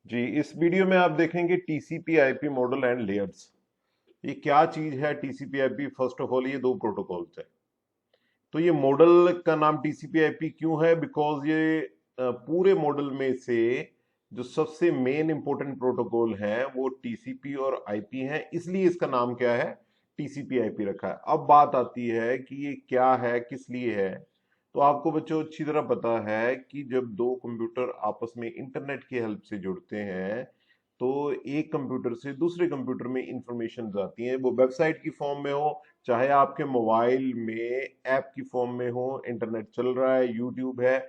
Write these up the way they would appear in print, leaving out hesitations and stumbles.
जी, इस वीडियो में आप देखेंगे TCP IP model and layers. ये क्या चीज है TCP IP? First of all ये दो प्रोटोकॉल्स है। तो ये मॉडल का नाम टीसीपी आईपी क्यों है? बिकॉज ये पूरे मॉडल में से जो सबसे मेन इंपॉर्टेंट प्रोटोकॉल है वो टीसीपी और आईपी है, इसलिए इसका नाम क्या है, टीसीपी आईपी रखा है। अब बात आती है कि ये क्या है, किस लिए है। तो आपको बच्चों अच्छी तरह पता है कि जब दो कंप्यूटर आपस में इंटरनेट की हेल्प से जुड़ते हैं तो एक कंप्यूटर से दूसरे कंप्यूटर में इंफॉर्मेशन जाती है, वो वेबसाइट की फॉर्म में हो, चाहे आपके मोबाइल में ऐप की फॉर्म में हो, इंटरनेट चल रहा है, यूट्यूब है,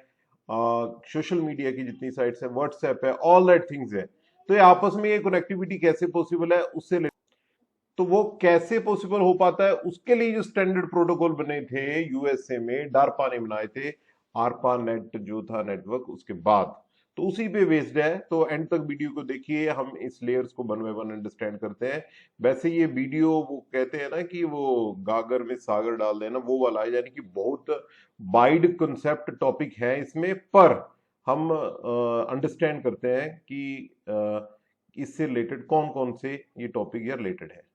सोशल मीडिया की जितनी साइट्स है, व्हाट्सएप है, ऑल दैट थिंग्स है। तो ये आपस में ये कनेक्टिविटी कैसे पॉसिबल है उससे तो वो कैसे पॉसिबल हो पाता है, उसके लिए जो स्टैंडर्ड प्रोटोकॉल बने थे यूएसए में, डारपा ने बनाए थे। आरपा नेट जो था नेटवर्क, उसके बाद तो उसी पे बेस्ड है। तो एंड तक वीडियो को देखिए, हम इस लेयर्स को वन बाय वन अंडरस्टैंड करते हैं। वैसे ये वीडियो वो कहते हैं ना कि वो गागर में सागर डाल देना, वो वाला है, यानी कि बहुत वाइड कंसेप्ट टॉपिक है इसमें, पर हम अंडरस्टैंड करते हैं कि इससे रिलेटेड कौन कौन से ये टॉपिक या रिलेटेड है।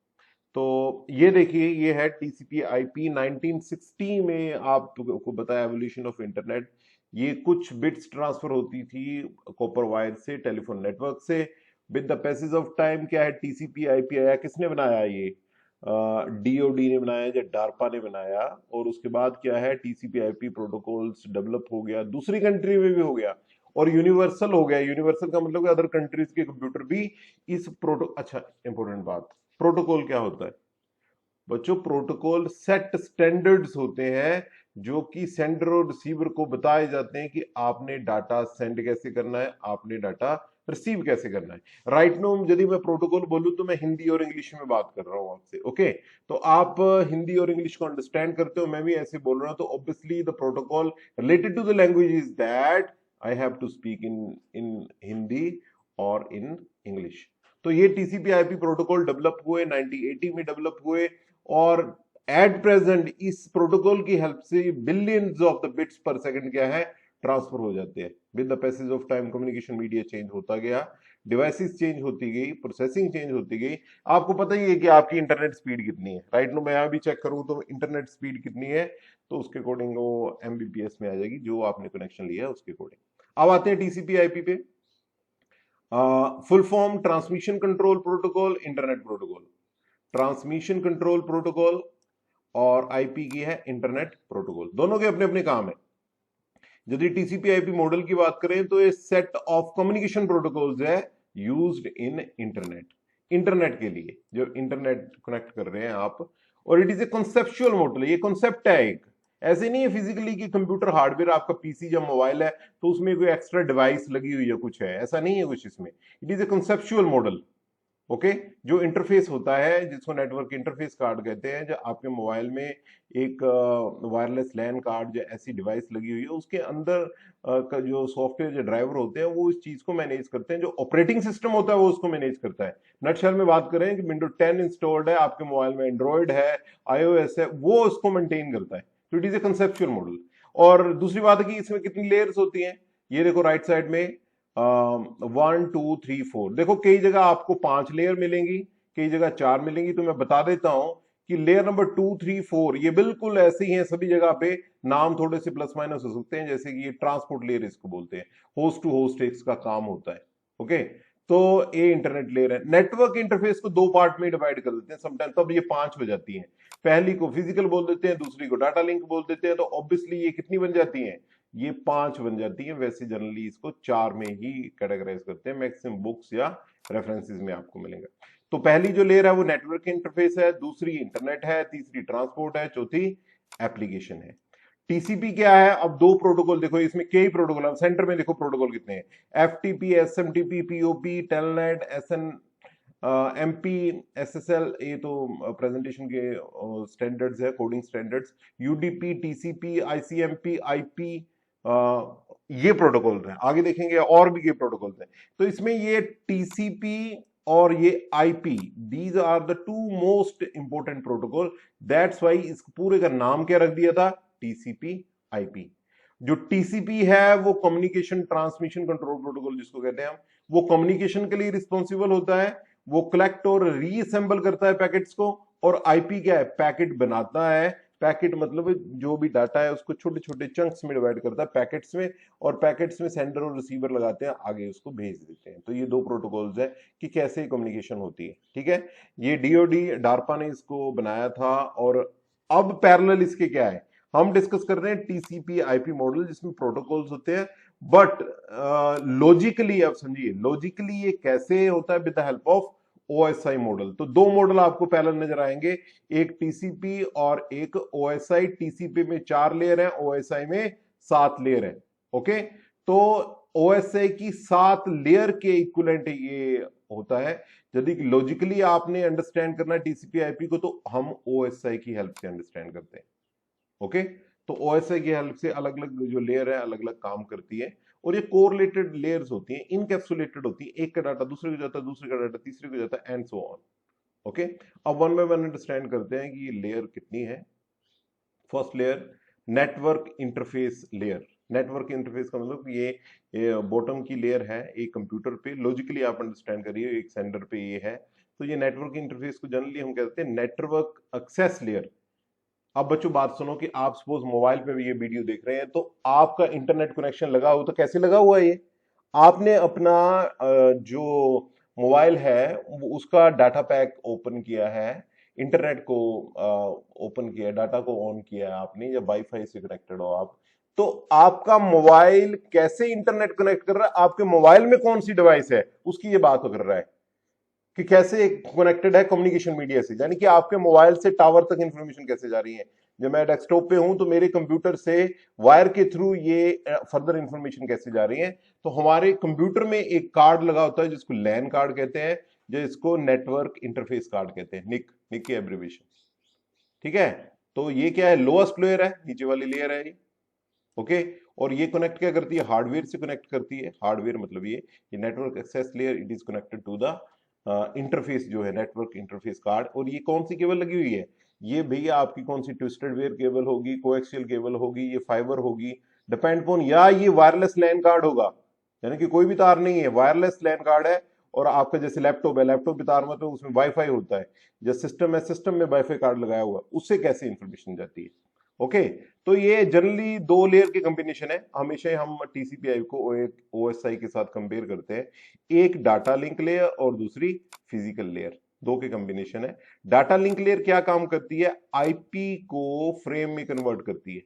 तो ये देखिए, ये है टीसीपी आईपी 1960 में आपको बताया एवोल्यूशन ऑफ इंटरनेट। ये कुछ बिट्स ट्रांसफर होती थी कॉपर वायर से टेलीफोन नेटवर्क से। With the passage of time क्या है, टीसीपी आईपी आया। किसने बनाया ये? डीओडी ने बनाया या डारपा ने बनाया। और उसके बाद क्या है, टीसीपी आईपी प्रोटोकॉल्स डेवलप हो गया, दूसरी कंट्री में भी हो गया और यूनिवर्सल हो गया। यूनिवर्सल का मतलब अदर कंट्रीज के कंप्यूटर भी इस प्रोटो अच्छा, इंपॉर्टेंट बात, प्रोटोकॉल क्या होता है बच्चों? प्रोटोकॉल सेट स्टैंडर्ड्स होते हैं जो कि सेंडर और रिसीवर को बताए जाते हैं कि आपने डाटा सेंड कैसे करना है, आपने डाटा रिसीव कैसे करना है। राइट नो, यदि मैं प्रोटोकॉल बोलूं तो मैं हिंदी और इंग्लिश में बात कर रहा हूं आपसे, ओके? तो आप हिंदी और इंग्लिश को अंडरस्टैंड करते हो, मैं भी ऐसे बोल रहा हूं। तो obviously the protocol related to the language is that I have to speak in in Hindi और इन इंग्लिश। तो ये टीसीपी आईपी प्रोटोकॉल डेवलप हुए 1980 में, डेवलप हुए। और एट प्रेजेंट इस प्रोटोकॉल की हेल्प से बिलियंस ऑफ द बिट्स पर सेकंड क्या है, ट्रांसफर हो जाते हैं। With the passage of time communication media change होता गया, डिवाइसेस चेंज होती गई, प्रोसेसिंग चेंज होती गई। आपको पता ही है कि आपकी इंटरनेट स्पीड कितनी है, राइट नो? मैं यहाँ भी चेक करूँ तो इंटरनेट स्पीड कितनी है, तो उसके अकॉर्डिंग वो एमबीपीएस में आ जाएगी, जो आपने कनेक्शन लिया है उसके अकॉर्डिंग। अब आते हैं टीसीपी आईपी पे। Full form transmission control protocol, internet protocol. Transmission control protocol और आईपी की है इंटरनेट प्रोटोकॉल, दोनों के अपने अपने काम है। यदि टीसीपी आईपी मॉडल की बात करें तो ये सेट ऑफ कम्युनिकेशन प्रोटोकॉल्स है यूज्ड इन इंटरनेट, इंटरनेट के लिए जो इंटरनेट कनेक्ट कर रहे हैं आप। और it is a conceptual model, ये कॉन्सेप्ट है एक, ऐसे नहीं है फिजिकली कि कंप्यूटर हार्डवेयर आपका पीसी या मोबाइल है तो उसमें कोई एक्स्ट्रा डिवाइस लगी हुई है, कुछ है ऐसा नहीं है कुछ इसमें। It is a conceptual model, okay? जो इंटरफेस होता है जिसको नेटवर्क इंटरफेस कार्ड कहते हैं, जो आपके मोबाइल में एक वायरलेस लैन कार्ड जो ऐसी डिवाइस लगी हुई है, उसके अंदर का जो सॉफ्टवेयर जो ड्राइवर होते हैं वो इस चीज को मैनेज करते हैं। जो ऑपरेटिंग सिस्टम होता है वो उसको मैनेज करता है। नटशेल में बात करें कि विंडो 10 इंस्टॉल्ड है आपके मोबाइल में, एंड्रॉइड है, आईओएस है, वो उसको मेंटेन करता है। तो it is a conceptual model. और दूसरी बात है कि इसमें कितनी लेयर्स होती हैं। ये देखो राइट साइड में 1 2 3 4, देखो कई जगह आपको 5 लेयर मिलेंगी, कई जगह 4 मिलेंगी। तो मैं बता देता हूं कि लेयर नंबर 2 3 4 ये बिल्कुल ऐसे ही है सभी जगह पे। नाम थोड़े से प्लस माइनस हो सकते हैं, जैसे कि ये ट्रांसपोर्ट लेयर इसको बोलते हैं, होस्ट टू होस्ट इसका काम होता है, ओके? तो ये इंटरनेट लेयर है। नेटवर्क इंटरफेस को दो पार्ट में डिवाइड कर देते हैं समटाइम, तब ये 5 हो जाती हैं। पहली को फिजिकल बोल देते हैं, दूसरी को डाटा लिंक बोल देते हैं। तो ऑब्वियसली ये कितनी बन जाती है, ये 5 बन जाती है। वैसे जनरली इसको 4 में ही कैटेगराइज करते हैं, मैक्सिमम बुक्स या रेफरेंसेस में आपको मिलेगा। तो पहली जो लेयर है वो नेटवर्क इंटरफेस है, दूसरी इंटरनेट है, तीसरी ट्रांसपोर्ट है, चौथी एप्लीकेशन है। टीसीपी क्या है? अब दो प्रोटोकॉल देखो, इसमें कई प्रोटोकॉल, अब सेंटर में देखो प्रोटोकॉल कितने हैं। FTP, SMTP, POP, telnet, SN, MP, SSL, ये तो प्रेजेंटेशन के स्टैंडर्ड्स है, coding standards. UDP, TCP, ICMP, IP, ये प्रोटोकॉल हैं। आगे देखेंगे और भी ये प्रोटोकॉल हैं। तो इसमें ये टीसीपी और ये IP, these are the two most important protocol. That's why इस पूरे का नाम क्या रख दिया था, टीसीपी आईपी। जो टीसीपी है वो कम्युनिकेशन ट्रांसमिशन कंट्रोल प्रोटोकॉल जिसको कहते हैं हम, वो कम्युनिकेशन के लिए रिस्पॉन्सिबल होता है, वो कलेक्ट और रीअसेंबल करता है पैकेट्स को, और आईपी क्या है, पैकेट बनाता है। पैकेट मतलब जो भी डाटा है उसको छोटे छोटे चंक्स में डिवाइड करता है पैकेट्स में, और पैकेट्स में सेंडर और रिसीवर लगाते हैं, आगे उसको भेज देते हैं। तो ये दो प्रोटोकॉल्स है कि कैसे कम्युनिकेशन होती है। ठीक है, ये डीओडी डार्पा ने इसको बनाया था। और अब पैरेलल इसके क्या है, हम डिस्कस कर रहे हैं टीसीपी आईपी मॉडल जिसमें प्रोटोकॉल्स होते हैं, बट लॉजिकली आप समझिए, लॉजिकली ये कैसे होता है, with the help of OSI model. तो दो मॉडल आपको पैरेलल नजर आएंगे, एक टीसीपी और एक ओएसआई। टीसीपी में 4 लेयर है, ओएसआई में 7 लेयर है। ओके, तो ओएसआई की 7 लेयर के इक्विवेलेंट ये होता है। यदि लॉजिकली आपने अंडरस्टैंड करना है टीसीपी आईपी को, तो हम ओएसआई की हेल्प से अंडरस्टैंड करते हैं। ओके, तो ओएसआई की हेल्प से अलग अलग जो लेयर है अलग अलग काम करती है, और ये कोरिलेटेड लेयर्स होती हैं, इनकैप्सुलेटेड होती है। एक का डाटा दूसरे को जाता है, दूसरे का डाटा तीसरे को जाता है, एंड सो ऑन। ओके, अब वन बाय वन अंडरस्टैंड करते हैं कि ये लेयर कितनी है। First layer, network interface layer. Network interface का मतलब ये बॉटम की लेयर है एक कंप्यूटर पे, लॉजिकली आप अंडरस्टैंड करिए, एक सेंडर पे ये है। तो ये नेटवर्क इंटरफेस को जनरली हम कहते हैं नेटवर्क एक्सेस लेयर। अब बच्चों बात सुनो कि आप सपोज मोबाइल पे भी ये वीडियो देख रहे हैं, तो आपका इंटरनेट कनेक्शन लगा हो, तो कैसे लगा हुआ है ये, आपने अपना जो मोबाइल है उसका डाटा पैक ओपन किया है, इंटरनेट को ओपन किया, डाटा को ऑन किया है आपने, या वाईफाई से कनेक्टेड हो आप, तो आपका मोबाइल कैसे इंटरनेट कनेक्ट कर रहा है, आपके मोबाइल में कौन सी डिवाइस है उसकी ये बात कर रहा है कि कैसे कनेक्टेड है कम्युनिकेशन मीडिया से, यानी कि आपके मोबाइल से टावर तक इंफॉर्मेशन कैसे जा रही है। जब मैं डेस्कटॉप पे हूं तो मेरे कंप्यूटर से वायर के थ्रू ये फर्दर इंफॉर्मेशन कैसे जा रही है। तो हमारे कंप्यूटर में एक कार्ड लगा होता है जिसको लैन कार्ड कहते हैं, जिसको नेटवर्क इंटरफेस कार्ड कहते हैं, निक, निक की एब्रिविएशन। ठीक है, तो ये क्या है, लोएस्ट लेयर है, नीचे वाली लेयर है ये। ओके, और ये कनेक्ट क्या करती है, हार्डवेयर से कनेक्ट करती है। हार्डवेयर मतलब ये network access layer, it is connected to the interface जो है नेटवर्क इंटरफेस कार्ड। और ये कौन सी केबल लगी हुई है, ये भैया आपकी कौन सी ट्विस्टेड वेयर केबल होगी, कोएक्सियल केबल होगी, ये फाइबर होगी, डिपेंड अपॉन, या ये वायरलेस लैन कार्ड होगा, यानी कि कोई भी तार नहीं है, वायरलेस लैन कार्ड है। और आपका जैसे लैपटॉप है, लैपटॉप भी तार मत, उसमें वाईफाई होता है, जैसे सिस्टम है, सिस्टम में वाईफाई कार्ड लगाया हुआ, उससे कैसे इंफॉर्मेशन जाती है। ओके, तो ये जनरली 2 लेयर के कॉम्बिनेशन है। हमेशा ही हम टीसीपी को ओएसआई के साथ कंपेयर करते हैं, एक डाटा लिंक लेयर और दूसरी फिजिकल लेयर, दो के कॉम्बिनेशन है। डाटा लिंक लेयर क्या काम करती है, आईपी को फ्रेम में कन्वर्ट करती है।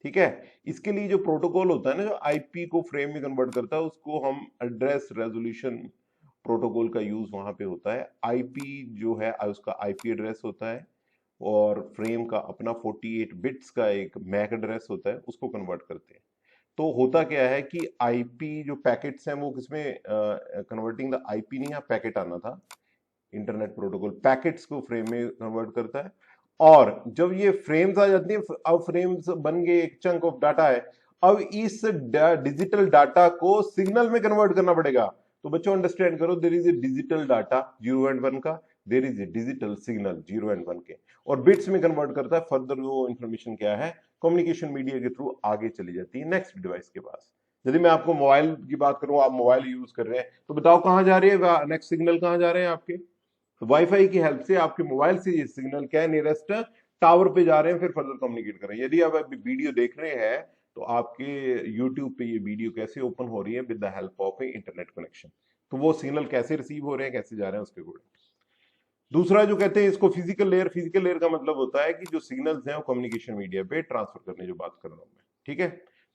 ठीक है, इसके लिए जो प्रोटोकॉल होता है ना, जो आईपी को फ्रेम में कन्वर्ट करता है, उसको हम एड्रेस रेजोल्यूशन प्रोटोकॉल का यूज वहां पे होता है। आईपी जो है उसका आईपी एड्रेस होता है, और फ्रेम का अपना 48 बिट्स का एक मैक एड्रेस होता है, उसको कन्वर्ट करते हैं। तो होता क्या है कि आईपी जो पैकेट्स हैं वो किसमें कन्वर्टिंग द आईपी नहीं, यहाँ पैकेट आना था, इंटरनेट प्रोटोकॉल पैकेट्स को फ्रेम में कन्वर्ट करता है। और जब ये फ्रेम्स आ जाती है, अब फ्रेम्स बन गए, एक चंक ऑफ डाटा है, अब इस डिजिटल डाटा को सिग्नल में कन्वर्ट करना पड़ेगा। तो बच्चों अंडरस्टैंड करो, there is a digital data 0 and 1 का, there is a digital signal 0 and 1 के, और बिट्स में कन्वर्ट करता है। फर्दर वो इंफॉर्मेशन क्या है, कम्युनिकेशन मीडिया के थ्रू आगे चली जाती है नेक्स्ट डिवाइस के पास। यदि मैं आपको मोबाइल की बात करूं, आप मोबाइल यूज कर रहे हैं, तो बताओ कहां जा रही है नेक्स्ट सिग्नल, कहां जा रहे हैं आपके, तो वाईफाई की हेल्प से आपके मोबाइल से ये सिग्नल क्या है, नियरेस्ट टावर पे जा रहे हैं, फिर फर्दर कम्युनिकेट कर रहे हैं। यदि आप अभी वीडियो देख रहे हैं, तो आपके यूट्यूब पे ये वीडियो कैसे ओपन हो रही है, with the help of A internet connection. तो वो सिग्नल कैसे रिसीव हो रहे हैं, कैसे जा रहे हैं, उसके अकॉर्डिंग। दूसरा जो कहते हैं इसको फिजिकल लेयर, फिजिकल लेयर का मतलब होता है कि जो सिग्नल्स हैं वो कम्युनिकेशन मीडिया पे ट्रांसफर करने, जो बात कर रहा हूं मैं। ठीक है,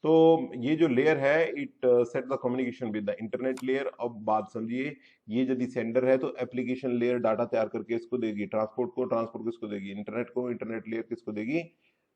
तो ये जो लेयर है, it set the communication with the internet layer. अब बात समझिए, ये यदि सेंडर है तो एप्लीकेशन लेयर डाटा तैयार करके इसको देगी, ट्रांसपोर्ट को, ट्रांसपोर्ट किसको देगी, इंटरनेट को, इंटरनेट लेयर किसको देगी,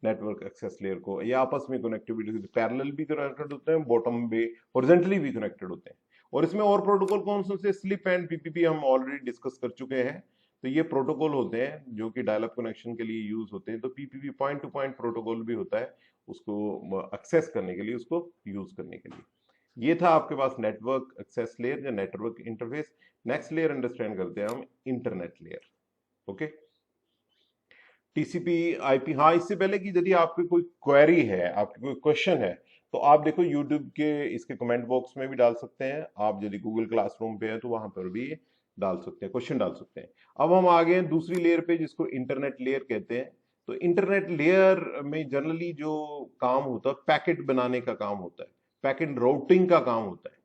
नेटवर्क एक्सेस लेयर को। ये आपस में कनेक्टिविटी पैरेलल भी कनेक्टेड होते हैं, बॉटम में हॉरिजॉन्टली भी कनेक्टेड होते हैं। और इसमें और प्रोटोकॉल कौन से, स्लिप एंड पीपीपी हम ऑलरेडी डिस्कस कर चुके हैं। तो ये प्रोटोकॉल होते हैं जो कि डायल अप कनेक्शन के लिए यूज होते हैं। तो PPP point two point protocol भी होता है, उसको एक्सेस करने के लिए, उसको यूज करने के लिए। ये था आपके पास नेटवर्क एक्सेस लेयर या network interface. Next layer understand करते हैं हम, internet layer. Okay, TCP IP. हाँ, इससे पहले कि यदि आपकी कोई क्वेरी है, आपकी कोई क्वेश्चन है, तो आप देखो यूट्यूब के इसके कमेंट बॉक्स में भी डाल सकते हैं, आप यदि गूगल क्लासरूम पे है तो वहां पर भी डाल सकते हैं, क्वेश्चन डाल सकते हैं। अब हम आ गए हैं दूसरी लेयर पे जिसको इंटरनेट लेयर कहते हैं। तो इंटरनेट लेयर में जनरली जो काम होता है पैकेट बनाने का काम होता है, पैकेट राउटिंग का काम होता है।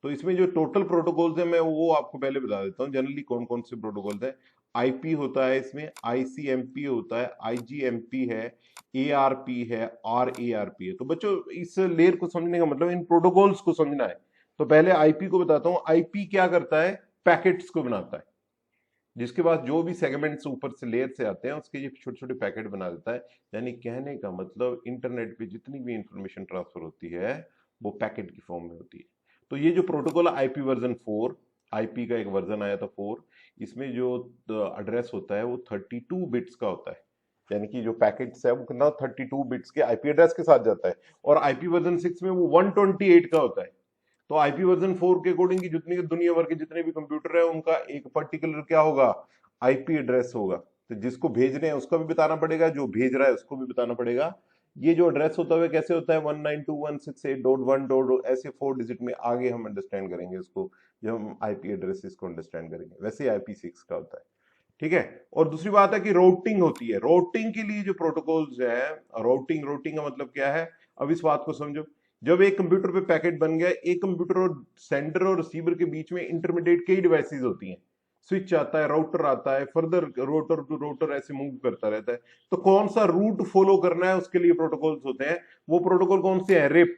तो इसमें जो टोटल प्रोटोकॉल्स है मैं वो आपको पहले बता देता हूँ जनरली कौन कौन से प्रोटोकॉल्स है। आईपी होता है, इसमें आईसीएमपी होता है, आईजीएमपी है, एआरपी है, आरएआरपी है। तो बच्चों इस लेयर को समझने का मतलब इन प्रोटोकॉल्स को समझना है। तो पहले आईपी को बताता हूँ। आईपी क्या करता है, पैकेट्स को बनाता है, जिसके बाद जो भी सेगमेंट्स ऊपर से लेयर से आते हैं उसके ये छोटे छोटे पैकेट बना देता है। यानी कहने का मतलब इंटरनेट पे जितनी भी इंफॉर्मेशन ट्रांसफर होती है वो पैकेट की फॉर्म में होती है। तो ये जो प्रोटोकॉल है आईपी वर्जन 4, आईपी का एक वर्जन आया था 4, इसमें जो एड्रेस होता है वो 32 बिट्स का होता है। यानी कि जो पैकेट्स है वो कितना 32 बिट्स के आईपी एड्रेस के साथ जाता है। और आईपी वर्जन 6 में वो 128 का होता है। तो आईपी वर्जन 4 के अकॉर्डिंग की जितनी दुनिया भर के जितने भी कंप्यूटर है उनका एक पर्टिकुलर क्या होगा, आईपी एड्रेस होगा। तो जिसको भेज रहे हैं उसका भी बताना पड़ेगा, जो भेज रहा है उसको भी बताना पड़ेगा। ये जो एड्रेस होता है कैसे होता है 192.168.1. ऐसे 4 डिजिट में आगे हम अंडरस्टैंड करेंगे इसको जब हम आईपी एड्रेसेस को अंडरस्टैंड करेंगे। वैसे आईपी 6 का होता है, ठीक है। और दूसरी बात है कि राउटिंग होती है। राउटिंग के लिए जो प्रोटोकॉल्स है, राउटिंग राउटिंग का मतलब क्या है, अब इस बात को समझो। जब एक कंप्यूटर पे पैकेट बन गया, एक कंप्यूटर और सेंडर और रिसीवर के बीच में इंटरमीडिएट कई डिवाइसेस होती हैं, स्विच आता है, राउटर आता है, फर्दर राउटर टू राउटर ऐसे मूव करता रहता है। तो कौन सा रूट फॉलो करना है उसके लिए प्रोटोकॉल्स होते हैं। वो प्रोटोकॉल कौन से हैं, रिप,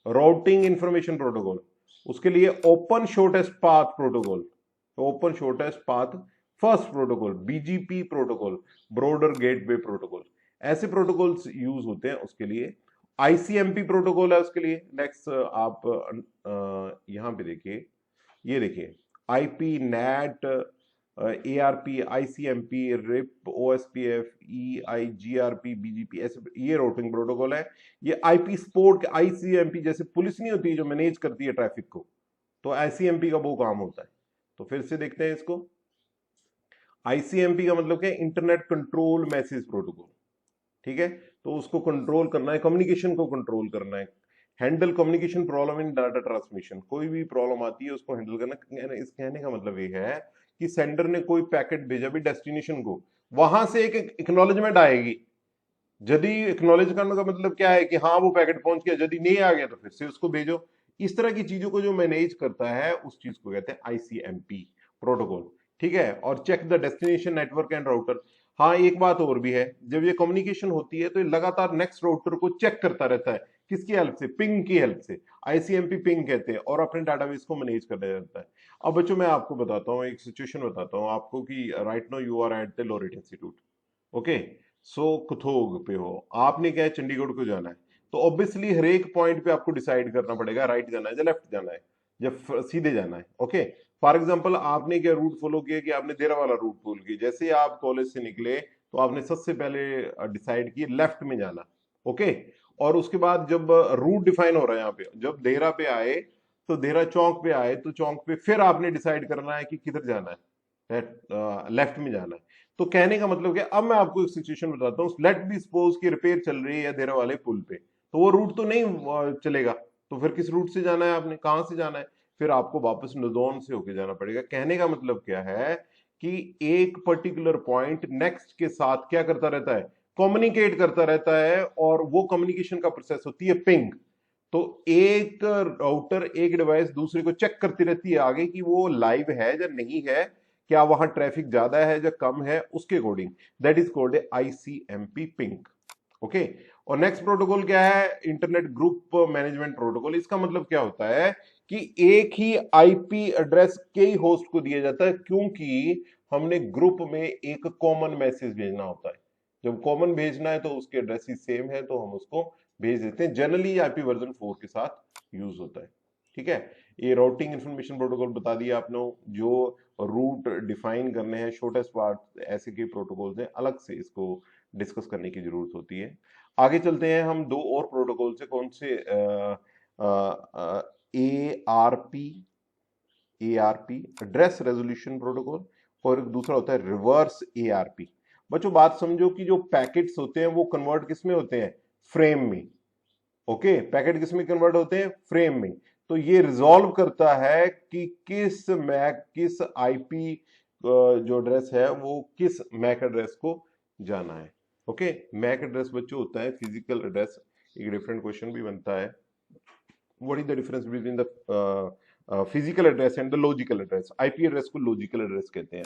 राउटिंग इंफॉर्मेशन प्रोटोकॉल। उसके लिए open shortest path protocol, open shortest path first protocol, BGP protocol, border gateway protocol. ऐसे प्रोटोकॉल्स यूज होते हैं उसके लिए। आईसीएमपी प्रोटोकॉल है उसके लिए। नेक्स्ट आप यहां पे देखिए, ये देखिए IP, NAT, ARP, ICMP, RIP, OSPF, EIGRP, BGP, ऐसे ये राउटिंग प्रोटोकॉल है। ये आईपी सपोर्ट, आईसीएमपी जैसे पुलिस नहीं होती जो मैनेज करती है ट्रैफिक को, तो आईसीएमपी का वो काम होता है। तो फिर से देखते हैं इसको। आईसीएमपी का मतलब क्या है, इंटरनेट कंट्रोल मैसेज प्रोटोकॉल, ठीक है। तो उसको कंट्रोल करना है, कम्युनिकेशन को कंट्रोल करना है, handle communication problem in data transmission. कोई भी प्रॉब्लम आती है उसको हैंडल करना। इस कहने का मतलब ये है कि सेंडर ने कोई पैकेट भेजा भी डेस्टिनेशन को, वहां से एक एक्नॉलेजमेंट आएगी। यदि एक्नॉलेज करने का मतलब क्या है कि हाँ वो पैकेट पहुंच गया, यदि नहीं आ गया तो फिर से उसको भेजो। इस तरह की चीजों को जो मैनेज करता है उस चीज को कहते हैं आईसीएमपी प्रोटोकॉल, ठीक है। और check the destination network and router. हाँ एक बात और भी है, जब ये कम्युनिकेशन होती है तो ये लगातार नेक्स्ट राउटर को चेक करता रहता है, किसकी हेल्प से, पिंग की हेल्प से, आईसीएमपी पिंग कहते हैं, और अपने डाटाबेस को मैनेज करता रहता है। अब बच्चों मैं आपको बताता हूँ, एक सिचुएशन बताता हूँ आपको कि right now you are at the Loreto institute, okay. So कुथोग पे हो, आपने क्या है चंडीगढ़ को जाना है। तो ऑब्वियसली हर एक पॉइंट पे आपको डिसाइड करना पड़ेगा राइट जाना है या लेफ्ट जाना है या सीधे जाना है, ओके। फॉर एग्जांपल आपने क्या रूट फॉलो किया कि आपने देरा वाला रूट फॉलो किया। जैसे आप कॉलेज से निकले तो आपने सबसे पहले डिसाइड किया लेफ्ट में जाना, ओके। और उसके बाद जब रूट डिफाइन हो रहा है यहाँ पे, जब देहरा पे आए तो देहरा चौक पे आए तो चौक पे फिर आपने डिसाइड करना है कि किधर जाना है, लेफ्ट में जाना है। तो कहने का मतलब क्या, अब मैं आपको एक सिचुएशन बताता हूँ। लेट बी सपोज की रिपेयर चल रही है देहरा वाले पुल पे, तो वो रूट तो नहीं चलेगा। तो फिर किस रूट से जाना है, आपने कहां से जाना है, फिर आपको वापस नदौन से होके जाना पड़ेगा। कहने का मतलब क्या है कि एक पर्टिकुलर पॉइंट नेक्स्ट के साथ क्या करता रहता है, कम्युनिकेट करता रहता है, और वो कम्युनिकेशन का प्रोसेस होती है पिंग। तो एक राउटर, एक डिवाइस दूसरे को चेक करती रहती है आगे कि वो लाइव है या नहीं है, क्या वहां ट्रैफिक ज्यादा है या कम है, उसके according. That is called ICMP ping, okay. और नेक्स्ट प्रोटोकॉल क्या है, इंटरनेट ग्रुप मैनेजमेंट प्रोटोकॉल। इसका मतलब क्या होता है कि एक ही आईपी एड्रेस कई होस्ट को दिया जाता है, क्योंकि हमने ग्रुप में एक कॉमन मैसेज भेजना होता है। जब कॉमन भेजना है तो उसके एड्रेस ही सेम है तो हम उसको भेज देते हैं। जनरली आईपी वर्जन 4 के साथ यूज होता है, ठीक है। ये राउटिंग इंफॉर्मेशन प्रोटोकॉल बता दिया आपने, जो रूट डिफाइन करने हैं, शॉर्टेस्ट पाथ, ऐसे के प्रोटोकॉल्स हैं, अलग से इसको डिस्कस करने की जरूरत होती है। आगे चलते हैं हम, दो और प्रोटोकॉल से, कौन से, A R P, ARP address resolution protocol, और एक दूसरा होता है रिवर्स एआरपी। बच्चों बात समझो कि जो पैकेट्स होते हैं वो कन्वर्ट किस में होते हैं, फ्रेम में। ओके, पैकेट किस में कन्वर्ट होते हैं? फ्रेम में। तो ये रिजॉल्व करता है कि किस आईपी जो एड्रेस है वो किस मैक एड्रेस को जाना है। ओके, मैक एड्रेस बच्चों होता है फिजिकल एड्रेस। एक डिफरेंट क्वेश्चन भी बनता है, what is the difference between the physical address and the logical address? IP address को लॉजिकल एड्रेस कहते हैं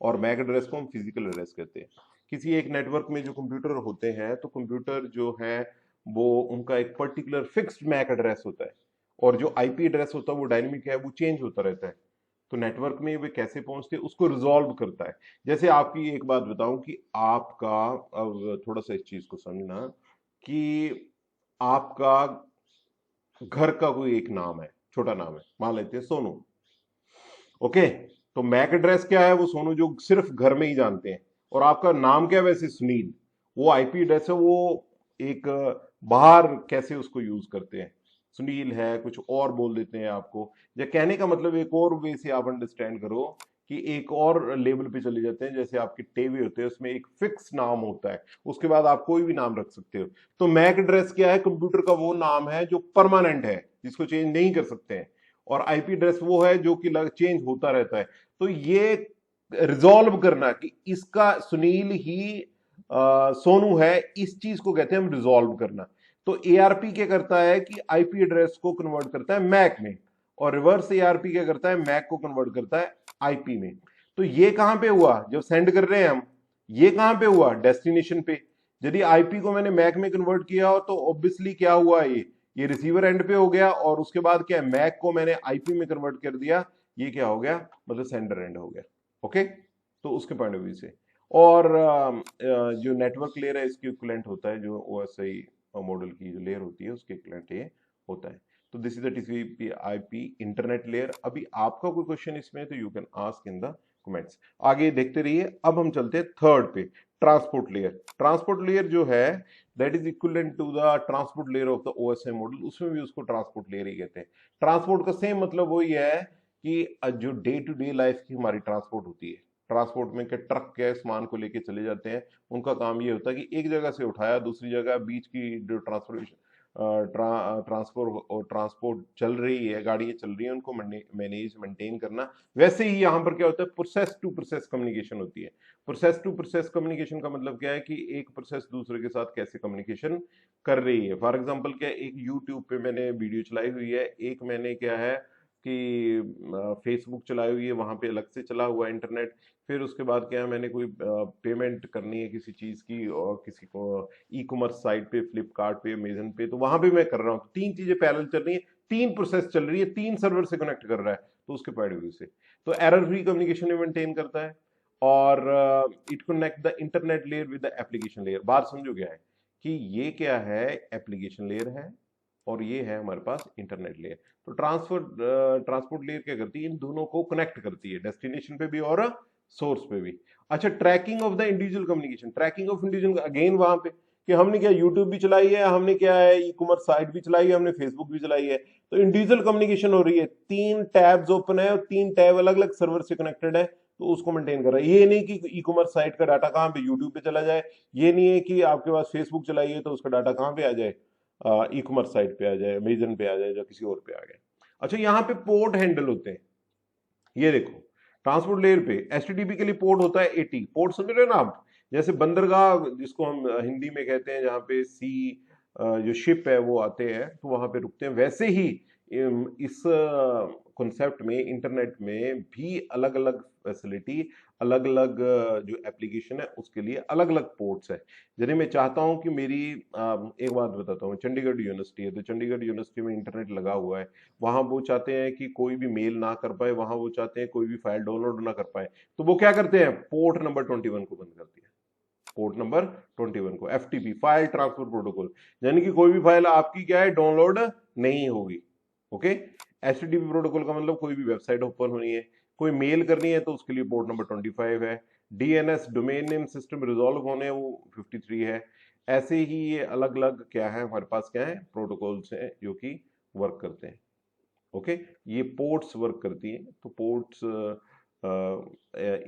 और मैक एड्रेस को हम फिजिकल एड्रेस कहते हैं। किसी एक नेटवर्क में जो कंप्यूटर होते हैं, तो कंप्यूटर जो है वो उनका एक पर्टिकुलर फिक्स्ड मैक एड्रेस होता है, और जो आईपी एड्रेस होता है वो डायनेमिक है, वो चेंज होता रहता है। तो नेटवर्क में वे कैसे पहुंचते हैं उसको रिजॉल्व करता है। जैसे आपकी एक बात बताऊं कि आपका, अब थोड़ा सा इस चीज को समझना, कि आपका घर का कोई एक नाम है, छोटा नाम है, मान लेते हैं सोनू। ओके, तो मैक एड्रेस क्या है? वो सोनू जो सिर्फ घर में ही जानते हैं। और आपका नाम क्या है वैसे? सुनील। वो आईपी एड्रेस है, वो एक बाहर कैसे उसको यूज करते हैं, सुनील है कुछ और बोल देते हैं आपको। या कहने का मतलब एक और वे से आप अंडरस्टैंड करो कि एक और लेवल पे चले जाते हैं। जैसे आपके टेवी होते हैं, उसमें एक फिक्स नाम होता है, उसके बाद आप कोई भी नाम रख सकते हो। तो मैक एड्रेस क्या है? कंप्यूटर का वो नाम है जो परमानेंट है, जिसको चेंज नहीं कर सकते हैं। और आईपी एड्रेस वो है जो कि चेंज होता रहता है। तो ये रिजॉल्व करना कि इसका सुनील ही सोनू है, इस चीज को कहते हैं हम रिजॉल्व करना। तो एआरपी क्या करता है कि आईपी एड्रेस को कन्वर्ट करता है मैक में, और रिवर्स एआरपी क्या करता है? मैक को कन्वर्ट करता है आईपी में। तो ये कहां पे हुआ? जब सेंड कर रहे हैं हम, ये कहां पे हुआ? डेस्टिनेशन पे। यदि आईपी को मैंने मैक में कन्वर्ट किया हो तो ऑब्वियसली क्या हुआ? ये रिसीवर एंड पे हो गया, और उसके बाद क्या है? मैक को मैंने आईपी में कन्वर्ट कर दिया, ये क्या हो गया? मतलब सेंडर एंड हो गया। ओके, तो उसके पॉइंट ऑफ व्यू से। और जो नेटवर्क लेयर है इसके इक्विवेलेंट होता है, जो ओएसआई मॉडल की जो लेयर होती है उसके इक्विवेलेंट ये होता है। तो this is the TCP IP internet layer. अभी आपका कोई क्वेश्चन इसमें है तो you can ask in the comments. आगे देखते रहिए। अब हम चलते हैं थर्ड पे, ट्रांसपोर्ट लेयर। ट्रांसपोर्ट लेयर जो है that is equivalent to the transport layer of the OSI model, उसमें भी उसको ट्रांसपोर्ट लेयर ही कहते हैं। ट्रांसपोर्ट का सेम मतलब वही है कि जो डे टू डे लाइफ की हमारी ट्रांसपोर्ट होती है, ट्रांसपोर्ट में क्या ट्रक के सामान को लेके चले जाते हैं, उनका काम ये होता है कि एक जगह से उठाया दूसरी जगह, बीच की जो ट्रांसपोर्टेशन ट्रांसपोर्ट चल रही है, गाड़ियां चल रही हैं, उनको मैनेज मेंटेन करना। वैसे ही यहाँ पर क्या होता है? प्रोसेस टू प्रोसेस कम्युनिकेशन होती है। प्रोसेस टू प्रोसेस कम्युनिकेशन का मतलब क्या है कि एक प्रोसेस दूसरे के साथ कैसे कम्युनिकेशन कर रही है। फॉर एग्जाम्पल क्या है, एक यूट्यूब पे मैंने वीडियो चलाई हुई है, एक मैंने क्या है कि फेसबुक चलाई हुई है, वहां पे अलग से चला हुआ है इंटरनेट। फिर उसके बाद क्या है, मैंने कोई पेमेंट करनी है किसी चीज की, और किसी को ई कॉमर्स साइट पे, फ्लिपकार्ट पे, अमेजन पे, तो वहां पे मैं कर रहा हूँ। तीन चीजें पैरेलल चल रही है, तीन प्रोसेस चल रही है, तीन सर्वर से कनेक्ट कर रहा है। तो उसके पॉइंट ऑफ व्यू से तो एरर फ्री कम्युनिकेशन मेंटेन करता है। और it connect the internet layer with the application layer. बात समझो क्या है कि ये क्या है? एप्लीकेशन लेयर है, और ये है हमारे पास इंटरनेट लेयर। तो ट्रांसपोर्ट लेयर क्या करती है? इन दोनों को कनेक्ट करती है, डेस्टिनेशन पे भी और सोर्स पे भी। अच्छा, tracking of the individual communication. Tracking of individual again वहां पे कि हमने क्या यूट्यूब भी चलाई है, हमने क्या है ई कॉमर्स साइट भी चलाई है, हमने फेसबुक भी चलाई है। तो इंडिविजुअल कम्युनिकेशन हो रही है, तीन टैब्स ओपन है और तीन टैब अलग अलग सर्वर से कनेक्टेड है, तो उसको मेंटेन कर रहा है। ये नहीं कि ई कॉमर्स साइट का डाटा कहाँ पे? यूट्यूब पे चला जाए। ये नहीं है कि आपके पास फेसबुक चलाई है तो उसका डाटा कहाँ पे आ जाए? ई कॉमर्स साइट पे आ जाए, अमेजन पे आ जाए, या किसी और पे आ जाए। अच्छा, यहाँ पे पोर्ट हैंडल होते हैं। ये देखो, ट्रांसपोर्ट लेयर पे एचटीटीपी के लिए पोर्ट होता है 80। पोर्ट समझ रहे हो ना आप? जैसे बंदरगाह जिसको हम हिंदी में कहते हैं, जहाँ पे सी जो शिप है वो आते हैं तो वहां पे रुकते हैं, वैसे ही इस कॉन्सेप्ट में इंटरनेट में भी अलग अलग फैसिलिटी, अलग अलग जो एप्लीकेशन है उसके लिए अलग अलग पोर्ट्स है। यदि मैं चाहता हूं कि मेरी एक बात बताता हूँ, चंडीगढ़ यूनिवर्सिटी है, तो चंडीगढ़ यूनिवर्सिटी में इंटरनेट लगा हुआ है। वहां वो चाहते हैं कि कोई भी मेल ना कर पाए, वहां वो चाहते हैं कोई भी फाइल डाउनलोड ना कर पाए, तो वो क्या करते हैं? पोर्ट नंबर 21 को बंद कर दिया। पोर्ट नंबर 21 को, एफटीपी, फाइल ट्रांसफर प्रोटोकॉल, यानी कि कोई भी फाइल आपकी क्या है? डाउनलोड नहीं होगी। ओके, एचटीटीपी प्रोटोकॉल का मतलब कोई भी वेबसाइट ओपन होनी है, कोई मेल करनी है, तो उसके लिए पोर्ट नंबर 25 है। DNS, domain name system resolve होने, वो 53 है। ऐसे ही ये अलग अलग क्या है हमारे पास, क्या है? प्रोटोकॉल्स हैं जो कि वर्क करते हैं। ओके, ये पोर्ट्स वर्क करती हैं, तो पोर्ट्स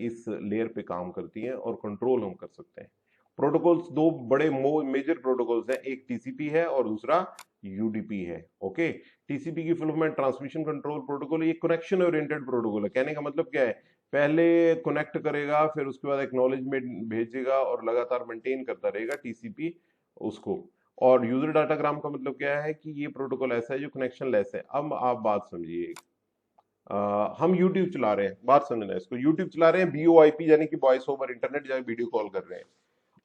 इस लेयर पे काम करती हैं और कंट्रोल हम कर सकते हैं। प्रोटोकॉल्स दो बड़े मेजर प्रोटोकॉल्स हैं, एक टीसीपी है और दूसरा यूडीपी है। ओके, टीसीपी की full form transmission control protocol, ये कनेक्शन ओरिएंटेड प्रोटोकॉल है। कहने का मतलब क्या है, पहले कनेक्ट करेगा, फिर उसके बाद एक्नॉलेजमेंट भेजेगा और लगातार मेंटेन करता रहेगा टीसीपी उसको। और यूजर डाटाग्राम का मतलब क्या है कि ये प्रोटोकॉल ऐसा है जो कनेक्शन लेस है। अब आप बात समझिए, हम YouTube चला रहे हैं, बात समझना है इसको, YouTube चला रहे हैं, BOIP यानी कि वॉइस ओवर इंटरनेट, या वीडियो कॉल कर रहे हैं।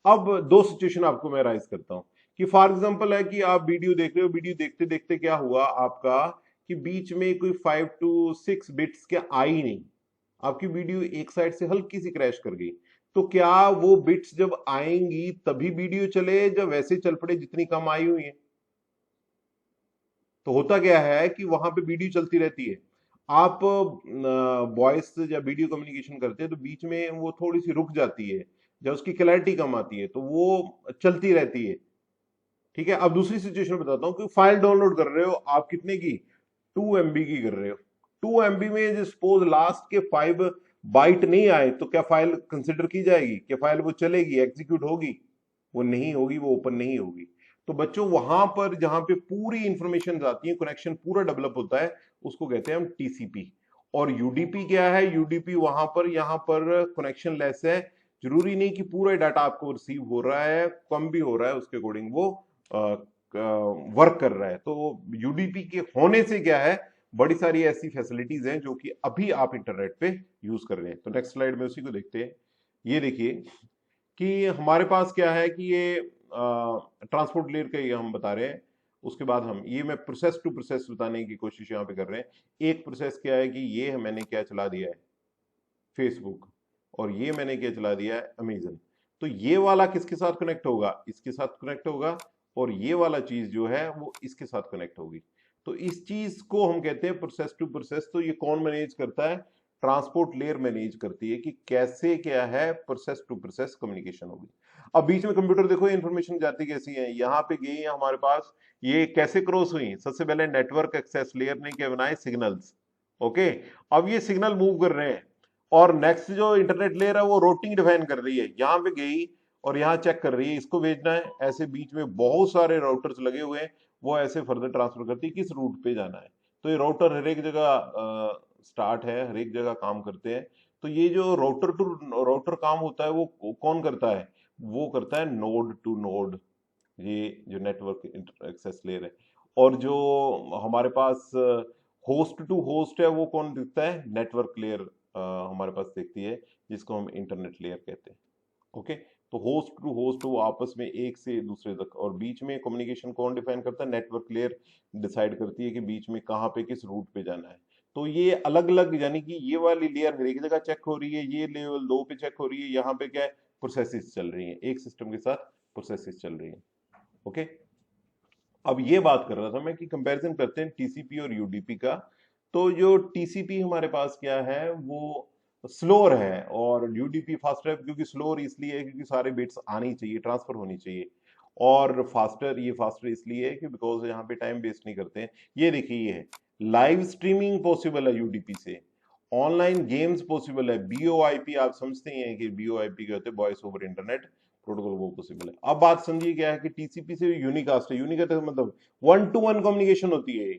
अब दो सिचुएशन आपको मैं राइज करता हूं कि फॉर एग्जांपल है कि आप वीडियो देख रहे हो, वीडियो देखते देखते क्या हुआ आपका कि बीच में कोई 5 to 6 बिट्स क्या आई नहीं, आपकी वीडियो एक साइड से हल्की सी क्रैश कर गई। तो क्या वो बिट्स जब आएंगी तभी वीडियो चले, जब वैसे चल पड़े जितनी कम आई हुई है? तो होता क्या है कि वहां पे वीडियो चलती रहती है। आप वॉइस या वीडियो कम्युनिकेशन करते हैं तो बीच में वो थोड़ी सी रुक जाती है, जब उसकी क्लैरिटी कम आती है तो वो चलती रहती है। ठीक है, अब दूसरी सिचुएशन बताता हूँ कि फाइल डाउनलोड कर रहे हो आप, कितने की, 2 MB की कर रहे हो। 2 MB में सपोज लास्ट के 5 बाइट नहीं आए तो क्या फाइल कंसिडर की जाएगी? क्या फाइल वो चलेगी, एग्जीक्यूट होगी? वो नहीं होगी, वो ओपन नहीं होगी। तो बच्चों वहां पर जहां पे पूरी इंफॉर्मेशन आती है, कनेक्शन पूरा डेवलप होता है, उसको कहते हैं हम टीसीपी। और यूडीपी क्या है? यूडीपी वहां पर, यहां पर कनेक्शन लेस है, जरूरी नहीं कि पूरा डाटा आपको रिसीव हो रहा है, कम भी हो रहा है, उसके अकॉर्डिंग वो वर्क कर रहा है। तो यूडीपी के होने से क्या है, बड़ी सारी ऐसी फैसिलिटीज हैं जो कि अभी आप इंटरनेट पे यूज कर रहे हैं। तो नेक्स्ट स्लाइड में उसी को देखते हैं। ये देखिए कि हमारे पास क्या है कि ये ट्रांसपोर्ट लेयर का ये हम बता रहे हैं। उसके बाद हम ये, मैं प्रोसेस टू प्रोसेस बताने की कोशिश यहाँ पे कर रहे हैं। एक प्रोसेस क्या है कि ये मैंने क्या चला दिया है, फेसबुक, और ये मैंने क्या चला दिया है, अमेजन। तो ये वाला किसके साथ कनेक्ट होगा? इसके साथ कनेक्ट होगा, और ये वाला चीज जो है वो इसके साथ कनेक्ट होगी। तो इस चीज को हम कहते हैं प्रोसेस टू प्रोसेस। तो ये कौन मैनेज करता है? ट्रांसपोर्ट लेयर मैनेज करती है कि कैसे क्या है प्रोसेस टू प्रोसेस कम्युनिकेशन होगी। अब बीच में कंप्यूटर देखो इंफॉर्मेशन जाती कैसी है, यहाँ पे गई है हमारे पास, ये कैसे क्रॉस हुई? सबसे पहले नेटवर्क एक्सेस लेयर ने क्या बनाए, सिग्नल्स। ओके, अब ये सिग्नल मूव कर रहे हैं, और नेक्स्ट जो इंटरनेट लेयर है वो रूटिंग डिफाइन कर रही है, यहाँ पे गई और यहाँ चेक कर रही है इसको भेजना है, ऐसे बीच में बहुत सारे राउटर्स लगे हुए हैं, वो ऐसे फर्दर ट्रांसफर करती है किस रूट पे जाना है। तो ये राउटर हर एक जगह स्टार्ट है, हर एक जगह काम करते हैं। तो ये जो राउटर टू राउटर काम होता है वो कौन करता है? वो करता है नोड टू नोड, ये जो नेटवर्क एक्सेस लेयर है। और जो हमारे पास होस्ट टू होस्ट है वो कौन दिखता है? नेटवर्क लेयर हमारे पास देखती है, जिसको हम इंटरनेट लेयर कहते हैं। ओके, तो होस्ट टू होस्ट वो आपस में एक से दूसरे तक, और बीच में कम्युनिकेशन कौन डिफाइन करता है? नेटवर्क लेयर डिसाइड करती है कि बीच में कहाँ पे किस रूट पे जाना है। तो ये अलग अलग, यानी कि ये वाली लेयर हर एक जगह चेक हो रही है, ये लेवल 2 पे चेक हो रही है, यहाँ पे क्या है, प्रोसेसेस चल रही हैं, एक सिस्टम के साथ प्रोसेसेस चल रही हैं। ओके, अब ये बात कर रहा था मैं कि कंपैरिजन करते हैं टीसीपी और यूडीपी का। तो जो टीसीपी हमारे पास क्या है वो स्लोअर है, और यूडीपी फास्टर है। क्योंकि स्लोअर इसलिए है क्योंकि सारे बिट्स आनी चाहिए, ट्रांसफर होनी चाहिए। और फास्टर, ये फास्टर इसलिए है कि बिकॉज यहाँ पे टाइम वेस्ट नहीं करते हैं। ये देखिए, ये है लाइव स्ट्रीमिंग पॉसिबल है यूडीपी से, ऑनलाइन गेम्स पॉसिबल है, बीओआईपी आप समझते ही हैं कि बीओआईपी क्या होते हैं, वॉइस ओवर इंटरनेट प्रोटोकॉल, वो पॉसिबल है। अब बात समझिए क्या है कि टीसीपी से यूनिकास्ट है। यूनिकास्ट मतलब 1 to 1 कम्युनिकेशन होती है,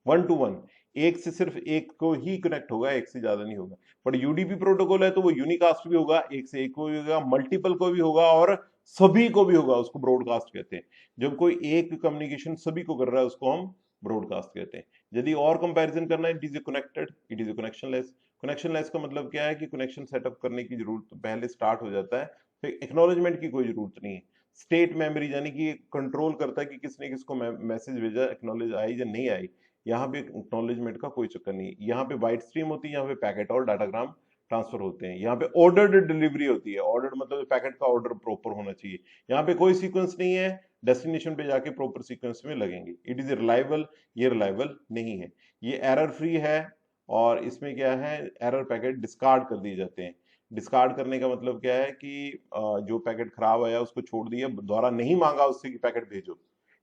1 to 1, एक से सिर्फ एक को ही कनेक्ट होगा, एक से ज्यादा नहीं होगा। बट यूडीपी प्रोटोकॉल है तो वो यूनिकास्ट भी होगा, एक से एक को भी होगा, मल्टीपल को भी होगा, और सभी को भी होगा, उसको ब्रॉडकास्ट कहते हैं। जब कोई एक कम्युनिकेशन सभी को कर रहा है उसको हम ब्रॉडकास्ट कहते हैं। यदि और कंपैरिजन करना है, it is a connected, it is a connectionless. Connectionless का मतलब क्या है कि कनेक्शन सेटअप करने की जरूरत पहले स्टार्ट हो जाता है, फिर एक्नॉलेजमेंट की कोई जरूरत नहीं है। स्टेट मेमोरी यानी कि कंट्रोल करता है कि किसने किसको मैसेज भेजा, एक्नॉलेज आई या नहीं आई। यहाँ पे एक्नॉलेजमेंट का कोई चक्कर नहीं, यहाँ पे बाइट स्ट्रीम होती है, यहाँ पे पैकेट और डाटाग्राम ट्रांसफर होते हैं। यहाँ पे ऑर्डर्ड डिलीवरी होती है, ऑर्डर्ड मतलब पैकेट का ऑर्डर प्रॉपर होना चाहिए। यहाँ पे कोई सीक्वेंस नहीं है, डेस्टिनेशन पे जाके प्रॉपर सीक्वेंस में लगेंगे। इट इज रिलायबल, ये रिलायबल नहीं है। ये एरर फ्री है, और इसमें क्या है, एरर पैकेट डिस्कार्ड कर दिए जाते हैं। डिस्कार्ड करने का मतलब क्या है कि जो पैकेट खराब आया उसको छोड़ दिया, दोबारा नहीं मांगा उससे कि पैकेट भेजो।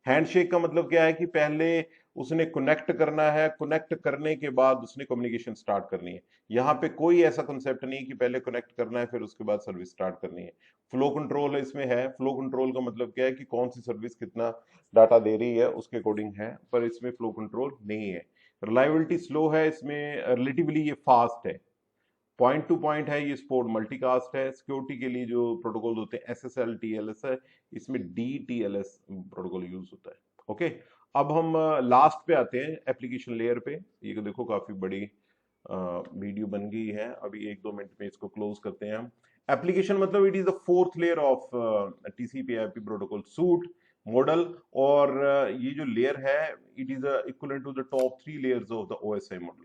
हैंडशेक का मतलब क्या है कि पहले उसने कनेक्ट करना है, कनेक्ट करने के बाद उसने कम्युनिकेशन स्टार्ट करनी है। यहाँ पे कोई ऐसा कंसेप्ट नहीं है कि पहले कनेक्ट करना है फिर उसके बाद सर्विस स्टार्ट करनी है। फ्लो कंट्रोल इसमें है। फ्लो कंट्रोल का मतलब क्या है कि कौन सी सर्विस कितना डाटा दे रही है उसके अकॉर्डिंग है, पर इसमें फ्लो कंट्रोल नहीं है। रिलायबिलिटी स्लो है, इसमें रिलेटिवली ये फास्ट है। पॉइंट टू पॉइंट है, ये सपोर्ट मल्टीकास्ट है। सिक्योरिटी के लिए जो प्रोटोकॉल होते हैं SSL TLS है, इसमें DTLS प्रोटोकॉल यूज होता है। ओके, अब हम लास्ट पे आते हैं, एप्लीकेशन लेयर पे। ये देखो काफी बड़ी वीडियो बन गई है, अभी 1-2 मिनट में इसको क्लोज करते हैं हम। एप्लीकेशन मतलब it is the fourth layer of TCP/IP protocol suite model. और ये जो लेयर है it is equal to the top 3 layers of the OSI model.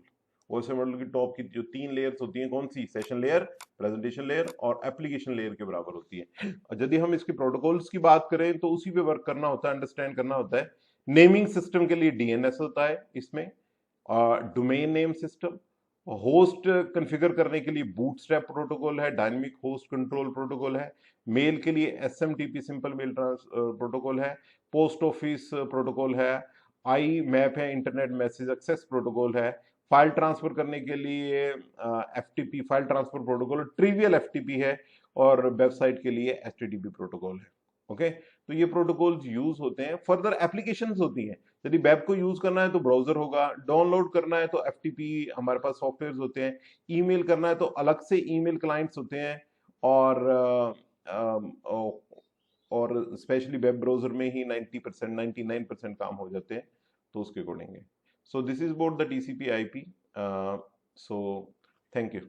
OSI model की टॉप की जो 3 लेयर्स होती हैं, कौन सी? सेशन लेयर, प्रेजेंटेशन लेयर और एप्लीकेशन लेयर के बराबर होती है। और यदि हम इसके प्रोटोकॉल्स की बात करें तो उसी पे वर्क करना होता है, अंडरस्टैंड करना होता है। नेमिंग सिस्टम के लिए DNS होता है इसमें, domain name system. Host configure करने के लिए बूटस्ट्रैप प्रोटोकॉल है, डायनेमिक होस्ट कंट्रोल प्रोटोकॉल है। मेल के लिए SMTP सिंपल मेल प्रोटोकॉल है। पोस्ट ऑफिस प्रोटोकॉल है। IMAP है, इंटरनेट मैसेज एक्सेस प्रोटोकॉल है। फाइल ट्रांसफर करने के लिए FTP file transfer protocol, trivial FTP है। और वेबसाइट के लिए HTTP प्रोटोकॉल है। ओके, तो ये प्रोटोकॉल्स यूज होते हैं। फर्दर एप्लीकेशंस होती हैं, यदि वेब को यूज करना है तो ब्राउजर होगा, डाउनलोड करना है तो FTP हमारे पास सॉफ्टवेयर होते हैं, ईमेल करना है तो अलग से ईमेल क्लाइंट्स होते हैं। और और स्पेशली वेब ब्राउजर में ही 90% 99% काम हो जाते हैं, तो उसके अकॉर्डिंग है। So this is about the TCP/IP। So thank you.